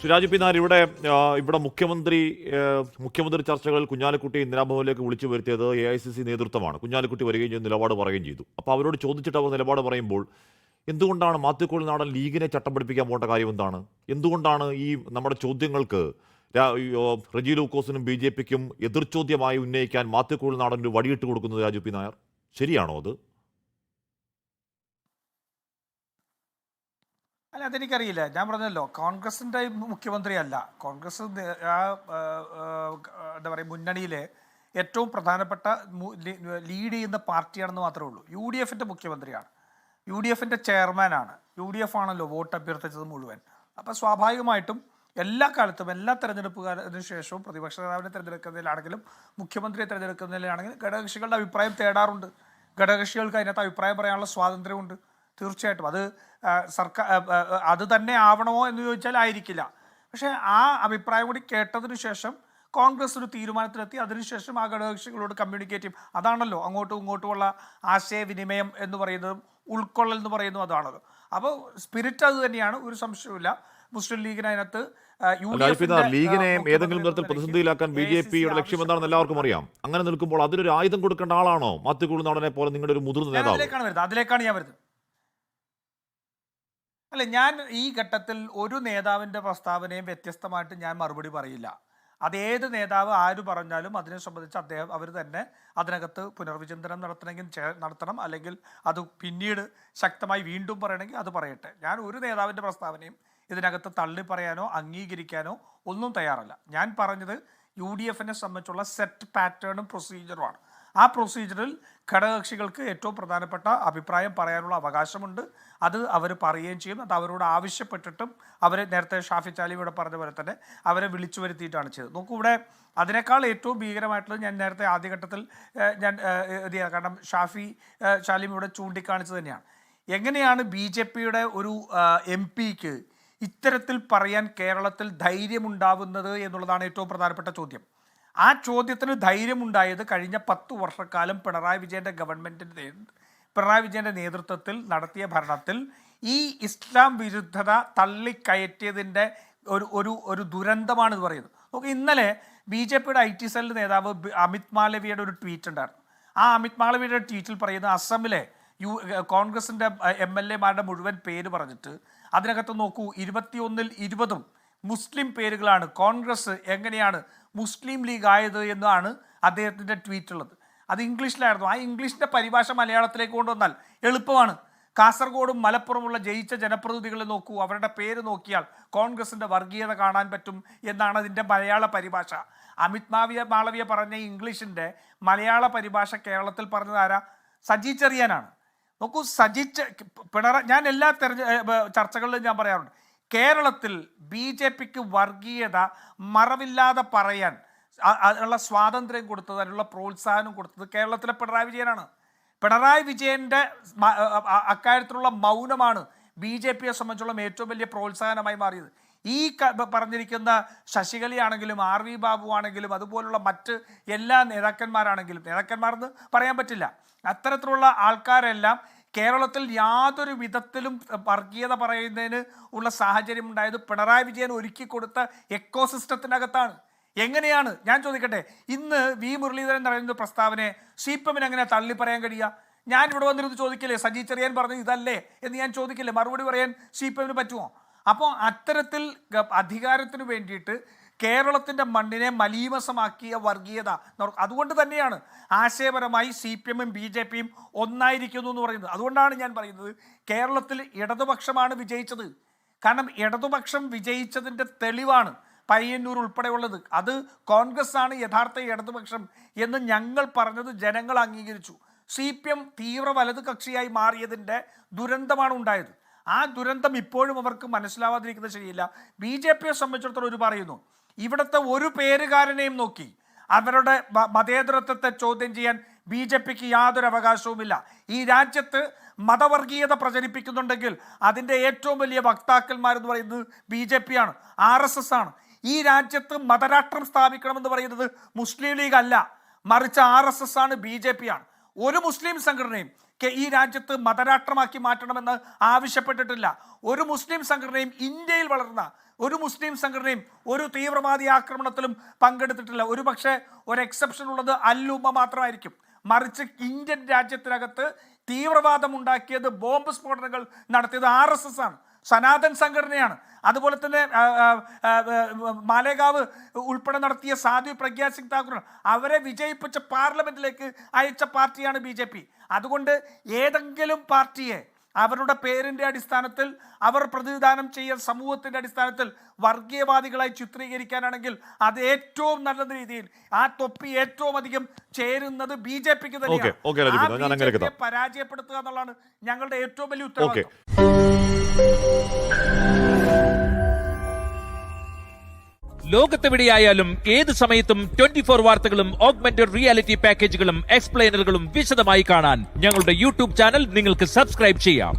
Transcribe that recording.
Raju P Nair, ഇവിടെ മുഖ്യമന്ത്രി ചർച്ചകളിൽ കുഞ്ഞാലിക്കുട്ടി ഇന്ദിരാഭവനിലേക്ക് വിളിച്ചു വരുത്തിയത് AICC നേതൃത്വമാണ്. കുഞ്ഞാലിക്കുട്ടി വരികയും ചെയ്തു, നിലപാട് പറയുകയും ചെയ്തു. അപ്പോൾ അവരോട് ചോദിച്ചിട്ട് അവർ നിലപാട് പറയുമ്പോൾ എന്തുകൊണ്ടാണ് മാത്യു കുഴൽനാടൻ ലീഗിനെ ചട്ടം പഠിപ്പിക്കാൻ പോകേണ്ട കാര്യം എന്താണ്? എന്തുകൊണ്ടാണ് ഈ നമ്മുടെ ചോദ്യങ്ങൾക്ക് റജി ലൂക്കോസിനും BJPക്കും എതിർചോദ്യമായി ഉന്നയിക്കാൻ മാത്യു കുഴൽനാടൻ ഒരു വടിയിട്ട് കൊടുക്കുന്നത്? രാജു പി നായർ, ശരിയാണോ അത്? അല്ല, അതെനിക്കറിയില്ല. ഞാൻ പറഞ്ഞല്ലോ, കോൺഗ്രസിൻ്റെ മുഖ്യമന്ത്രിയല്ല. കോൺഗ്രസ് എന്താ പറയുക, മുന്നണിയിലെ ഏറ്റവും പ്രധാനപ്പെട്ട ലീഡ് ചെയ്യുന്ന പാർട്ടിയാണെന്ന് മാത്രമേ ഉള്ളൂ. UDFൻ്റെ മുഖ്യമന്ത്രിയാണ്, UDFൻ്റെ ചെയർമാനാണ്. UDF ആണല്ലോ വോട്ട് അഭ്യർത്ഥിച്ചത് മുഴുവൻ. അപ്പോൾ സ്വാഭാവികമായിട്ടും എല്ലാ കാലത്തും, എല്ലാ തെരഞ്ഞെടുപ്പുകാരന് ശേഷവും പ്രതിപക്ഷ നേതാവിനെ തിരഞ്ഞെടുക്കുന്നതിലാണെങ്കിലും മുഖ്യമന്ത്രിയെ തിരഞ്ഞെടുക്കുന്നതിലാണെങ്കിലും ഘടകകക്ഷികളുടെ അഭിപ്രായം തേടാറുണ്ട്. ഘടകകക്ഷികൾക്ക് അതിനകത്ത് അഭിപ്രായം പറയാനുള്ള സ്വാതന്ത്ര്യമുണ്ട്. തീർച്ചയായിട്ടും അത് തന്നെ ആവണമോ എന്ന് ചോദിച്ചാൽ ആയിരിക്കില്ല. പക്ഷേ ആ അഭിപ്രായം കൂടി കേട്ടതിന് ശേഷം കോൺഗ്രസ് ഒരു തീരുമാനത്തിലെത്തി. അതിനുശേഷം ആ ഘടകകക്ഷികളോട് കമ്മ്യൂണിക്കേറ്റ് ചെയ്യും. അതാണല്ലോ അങ്ങോട്ടും ഇങ്ങോട്ടുമുള്ള ആശയവിനിമയം എന്ന് പറയുന്നതും ഉൾക്കൊള്ളൽ എന്ന് പറയുന്നതും അതാണല്ലോ. അപ്പോൾ സ്പിരിറ്റ് അത് തന്നെയാണ്, ഒരു സംശയവുമില്ല. മുസ്ലിം ലീഗിന് അതിനകത്ത് ലീഗിനെ ഏതെങ്കിലും തരത്തിൽ പ്രതിസന്ധിയിലാക്കാൻ BJPയുടെ ലക്ഷ്യം എന്താണെന്ന് എല്ലാവർക്കും അറിയാം. അങ്ങനെ നിൽക്കുമ്പോൾ അതിനൊരു ആയുധം കൊടുക്കേണ്ട ആളാണോ മാത്യു കുഴൽനാടനെ പോലെ നിങ്ങളുടെ ഒരു മുതിർന്ന നേതാവ്? അതിലേക്കാണ് ഞാൻ വരുന്നത്. അല്ല, ഞാൻ ഈ ഘട്ടത്തിൽ ഒരു നേതാവിൻ്റെ പ്രസ്താവനയും വ്യത്യസ്തമായിട്ട് ഞാൻ മറുപടി പറയില്ല. അതേത് നേതാവ് ആര് പറഞ്ഞാലും അതിനെ സംബന്ധിച്ച് അവർ തന്നെ അതിനകത്ത് പുനർവിചിന്തനം നടത്തണം, അല്ലെങ്കിൽ അത് പിന്നീട് ശക്തമായി വീണ്ടും പറയണമെങ്കിൽ അത് പറയട്ടെ. ഞാൻ ഒരു നേതാവിൻ്റെ പ്രസ്താവനയും ഇതിനകത്ത് തള്ളി പറയാനോ അംഗീകരിക്കാനോ ഒന്നും തയ്യാറല്ല. ഞാൻ പറഞ്ഞത് UDFനെ സംബന്ധിച്ചുള്ള സെറ്റ് പാറ്റേണും പ്രൊസീജിയറുമാണ്. ആ പ്രൊസീജിയറിൽ ഘടകകക്ഷികൾക്ക് ഏറ്റവും പ്രധാനപ്പെട്ട അഭിപ്രായം പറയാനുള്ള അവകാശമുണ്ട്. അത് അവർ പറയുകയും ചെയ്യും. അത് അവരോട് ആവശ്യപ്പെട്ടിട്ടും അവർ നേരത്തെ ഷാഫി ചാലിമിയുടെ പറഞ്ഞ പോലെ തന്നെ അവരെ വിളിച്ചു വരുത്തിയിട്ടാണ് ചെയ്തത്. നോക്കൂ, ഇവിടെ അതിനേക്കാൾ ഏറ്റവും ഭീകരമായിട്ടുള്ളത് ഞാൻ നേരത്തെ ആദ്യഘട്ടത്തിൽ കാരണം ഷാഫി ചാലിമി ഇവിടെ ചൂണ്ടിക്കാണിച്ചത് തന്നെയാണ്. എങ്ങനെയാണ് BJPയുടെ ഒരു MP-ക്ക് ഇത്തരത്തിൽ പറയാൻ കേരളത്തിൽ ധൈര്യമുണ്ടാവുന്നത് എന്നുള്ളതാണ് ഏറ്റവും പ്രധാനപ്പെട്ട ചോദ്യം. ആ ചോദ്യത്തിന് ധൈര്യമുണ്ടായത് കഴിഞ്ഞ 10 വർഷക്കാലം പിണറായി വിജയൻ്റെ നേതൃത്വത്തിൽ നടത്തിയ ഭരണത്തിൽ ഈ ഇസ്ലാം വിരുദ്ധത തള്ളിക്കയറ്റിയതിൻ്റെ ഒരു ദുരന്തമാണെന്ന് പറയുന്നത്. നമുക്ക് ഇന്നലെ BJPയുടെ IT സെൽ നേതാവ് അമിത് മാളവിയുടെ ഒരു ട്വീറ്റ് ഉണ്ടായിരുന്നു. ആ അമിത് മാളവിയുടെ ട്വീറ്റിൽ പറയുന്നത് അസമിലെ കോൺഗ്രസിൻ്റെ MLA-മാരുടെ മുഴുവൻ പേര് പറഞ്ഞിട്ട് അതിനകത്ത് നോക്കൂ, 21-ൽ 20 മുസ്ലിം പേരുകളാണ്. കോൺഗ്രസ് എങ്ങനെയാണ് മുസ്ലിം ലീഗ് ആയത് എന്നാണ് അദ്ദേഹത്തിൻ്റെ ട്വീറ്റുള്ളത്. അത് ഇംഗ്ലീഷിലായിരുന്നു. ആ ഇംഗ്ലീഷിൻ്റെ പരിഭാഷ മലയാളത്തിലേക്ക് കൊണ്ടുവന്നാൽ എളുപ്പമാണ്. കാസർഗോഡും മലപ്പുറമുള്ള ജയിച്ച ജനപ്രതിനിധികളെ നോക്കൂ, അവരുടെ പേര് നോക്കിയാൽ കോൺഗ്രസിൻ്റെ വർഗീയത കാണാൻ പറ്റും എന്നാണ് അതിൻ്റെ മലയാള പരിഭാഷ. അമിത് മാളവിയ പറഞ്ഞ ഇംഗ്ലീഷിൻ്റെ മലയാള പരിഭാഷ കേരളത്തിൽ പറഞ്ഞത് ആരാ? സജി ചെറിയാനാണ്. നോക്കൂ, ഞാൻ എല്ലാ ചർച്ചകളിലും ഞാൻ പറയാറുണ്ട്, കേരളത്തിൽ BJPക്ക് വർഗീയത മറവില്ലാതെ പറയാൻ അതിനുള്ള സ്വാതന്ത്ര്യം കൊടുത്തത്, അതിനുള്ള പ്രോത്സാഹനം കൊടുത്തത് കേരളത്തിലെ പിണറായി വിജയനാണ്. പിണറായി വിജയൻ്റെ അക്കാര്യത്തിലുള്ള മൗനമാണ് BJPയെ സംബന്ധിച്ചുള്ള ഏറ്റവും വലിയ പ്രോത്സാഹനമായി മാറിയത്. ഈ പറഞ്ഞിരിക്കുന്ന ശശികലയാണെങ്കിലും RV ബാബു ആണെങ്കിലും അതുപോലുള്ള മറ്റ് എല്ലാ നേതാക്കന്മാരെന്ന് പറയാൻ പറ്റില്ല, അത്തരത്തിലുള്ള ആൾക്കാരെല്ലാം കേരളത്തിൽ യാതൊരു വിധത്തിലും വർഗീയത പറയുന്നതിന് ഉള്ള സാഹചര്യം ഉണ്ടായത് പിണറായി വിജയൻ ഒരുക്കി കൊടുത്ത എക്കോസിസ്റ്റത്തിനകത്താണ്. എങ്ങനെയാണ്, ഞാൻ ചോദിക്കട്ടെ, ഇന്ന് മുരളീധരൻ പറയുന്ന പ്രസ്താവനയെ CPM-ന് എങ്ങനെ തള്ളി പറയാൻ കഴിയുക? ഞാൻ ഇവിടെ വന്നിരുന്ന് ചോദിക്കില്ലേ, സജി ചെറിയാൻ പറഞ്ഞത് ഇതല്ലേ എന്ന് ഞാൻ ചോദിക്കില്ലേ? മറുപടി പറയാൻ CPM-ന് പറ്റുമോ? അപ്പോൾ അത്തരത്തിൽ അധികാരത്തിന് വേണ്ടിയിട്ട് കേരളത്തിൻ്റെ മണ്ണിനെ മലീമസമാക്കിയ വർഗീയത, അതുകൊണ്ട് തന്നെയാണ് ആശയപരമായി CPM-ഉം BJPയും ഒന്നായിരിക്കുന്നു എന്ന് പറയുന്നത്. അതുകൊണ്ടാണ് ഞാൻ പറയുന്നത് കേരളത്തിൽ ഇടതുപക്ഷമാണ് വിജയിച്ചത്. കാരണം ഇടതുപക്ഷം വിജയിച്ചതിൻ്റെ തെളിവാണ് പയ്യന്നൂർ ഉൾപ്പെടെയുള്ളത്. അത് കോൺഗ്രസ് ആണ് യഥാർത്ഥ ഇടതുപക്ഷം എന്ന് ഞങ്ങൾ പറഞ്ഞത് ജനങ്ങൾ അംഗീകരിച്ചു. CPM തീവ്ര വലത് കക്ഷിയായി മാറിയതിൻ്റെ ദുരന്തമാണ് ഉണ്ടായത്. ആ ദുരന്തം ഇപ്പോഴും അവർക്ക് മനസ്സിലാവാതിരിക്കുന്നത് ശരിയില്ല. BJPയെ സംബന്ധിച്ചിടത്തോളം ഒരു പറയുന്നു, ഇവിടുത്തെ ഒരു പേരുകാരനെയും നോക്കി അവരുടെ മതേതരത്വത്തെ ചോദ്യം ചെയ്യാൻ BJPക്ക് യാതൊരു അവകാശവുമില്ല. ഈ രാജ്യത്ത് മതവർഗീയത പ്രചരിപ്പിക്കുന്നുണ്ടെങ്കിൽ അതിൻ്റെ ഏറ്റവും വലിയ വക്താക്കന്മാരെന്ന് പറയുന്നത് BJP-ആണ്, RSS ആണ്. ഈ രാജ്യത്ത് മതരാഷ്ട്രം സ്ഥാപിക്കണമെന്ന് പറയുന്നത് മുസ്ലിം ലീഗ് അല്ല, മറിച്ച് RSS ആണ്, BJP-ആണ്. ഒരു മുസ്ലിം സംഘടനയും ഈ രാജ്യത്ത് മതരാഷ്ട്രമാക്കി മാറ്റണമെന്ന് ആവശ്യപ്പെട്ടിട്ടില്ല. ഒരു മുസ്ലിം സംഘടനയും, ഇന്ത്യയിൽ വളർന്ന ഒരു മുസ്ലിം സംഘടനയും ഒരു തീവ്രവാദി ആക്രമണത്തിലും പങ്കെടുത്തിട്ടില്ല. ഒരു പക്ഷേ ഒരു എക്സെപ്ഷൻ ഉള്ളത് അൽ-ഉമ്മ മാത്രമായിരിക്കും. മറിച്ച് ഇന്ത്യൻ രാജ്യത്തിനകത്ത് തീവ്രവാദം ഉണ്ടാക്കിയത്, ബോംബ് സ്ഫോടനങ്ങൾ നടത്തിയത് RSS ആണ്, സനാതൻ സംഘടനയാണ്. അതുപോലെ തന്നെ മാലേഗാവ് ഉൾപ്പെടെ നടത്തിയ സാധ്വി പ്രഗ്യാ സിംഗ് താക്കൂർ, അവരെ വിജയിപ്പിച്ച പാർലമെന്റിലേക്ക് അയച്ച പാർട്ടിയാണ് BJP. അതുകൊണ്ട് ഏതെങ്കിലും പാർട്ടിയെ അവരുടെ പേരിൻ്റെ അടിസ്ഥാനത്തിൽ, അവർ പ്രതിനിധാനം ചെയ്യുന്ന സമൂഹത്തിൻ്റെ അടിസ്ഥാനത്തിൽ വർഗീയവാദികളായി ചിത്രീകരിക്കാനാണെങ്കിൽ അത് ഏറ്റവും നല്ല രീതിയിൽ ആ തൊപ്പി ഏറ്റവും അധികം ചേരുന്നത് BJPക്ക് തന്നെയാണ്. പരാജയപ്പെടുത്തുക എന്നുള്ളതാണ് ഞങ്ങളുടെ ഏറ്റവും വലിയ ഉത്തരവാദിത്വം. ലോകത്തെവിടെയായാലും ഏത് സമയത്തും 24 വാർത്തകളും ഓഗ്മെന്റഡ് റിയാലിറ്റി പാക്കേജുകളും എക്സ്പ്ലെയിനറുകളും വിശദമായി കാണാൻ ഞങ്ങളുടെ YouTube ചാനൽ നിങ്ങൾക്ക് സബ്സ്ക്രൈബ് ചെയ്യാം.